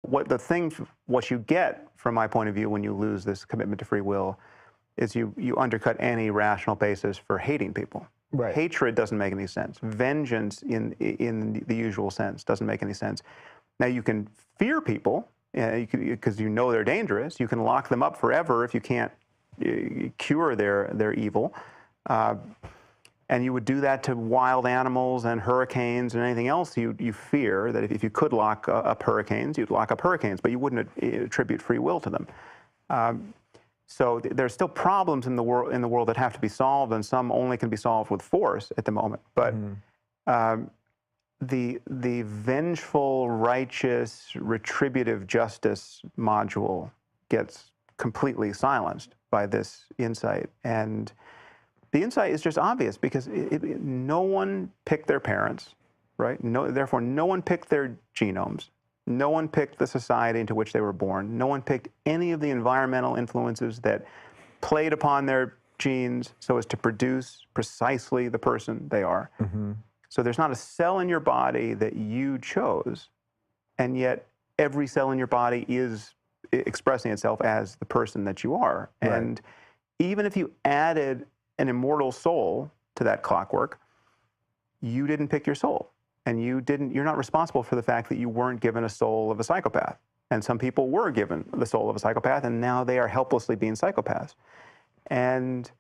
what you get from my point of view when you lose this commitment to free will is you undercut any rational basis for hating people. Right. Hatred doesn't make any sense. Vengeance in the usual sense doesn't make any sense. Now you can fear people because you know they're dangerous. You can lock them up forever if you can't cure their evil. And you would do that to wild animals and hurricanes and anything else you fear, that if you could lock up hurricanes, you'd lock up hurricanes, but you wouldn't attribute free will to them. So there's still problems in the world that have to be solved, and some only can be solved with force at the moment. But the vengeful, righteous, retributive justice module gets completely silenced by this insight. And the insight is just obvious because no one picked their parents, right? Therefore, no one picked their genomes. No one picked the society into which they were born. No one picked any of the environmental influences that played upon their genes so as to produce precisely the person they are. So there's not a cell in your body that you chose, and yet every cell in your body is expressing itself as the person that you are. Right. And even if you added an immortal soul to that clockwork, you didn't pick your soul. And you're not responsible for the fact that you weren't given a soul of a psychopath. And some people were given the soul of a psychopath, and now they are helplessly being psychopaths. And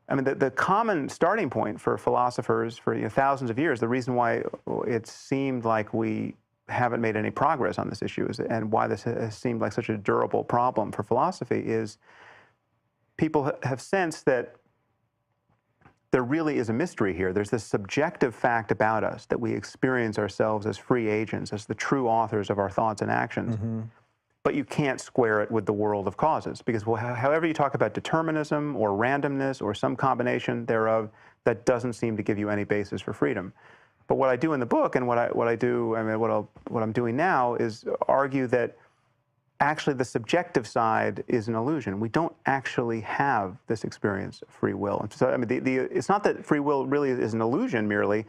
I mean, the common starting point for philosophers for thousands of years, the reason why it seemed like we haven't made any progress on this issue and why this has seemed like such a durable problem for philosophy is people have sensed that there really is a mystery here. There's this subjective fact about us that we experience ourselves as free agents, as the true authors of our thoughts and actions. But you can't square it with the world of causes because however you talk about determinism or randomness or some combination thereof, that doesn't seem to give you any basis for freedom. But what I do in the book and what I'm doing now is argue that actually the subjective side is an illusion. We don't actually have this experience of free will. And so, I mean, it's not that free will really is an illusion merely.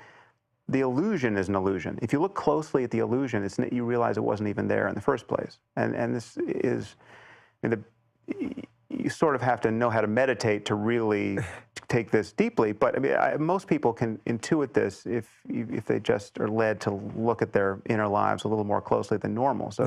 The illusion is an illusion. If you look closely at the illusion, you realize it wasn't even there in the first place. And this is, you sort of have to know how to meditate to really take this deeply. But I mean, most people can intuit this if they just are led to look at their inner lives a little more closely than normal. So.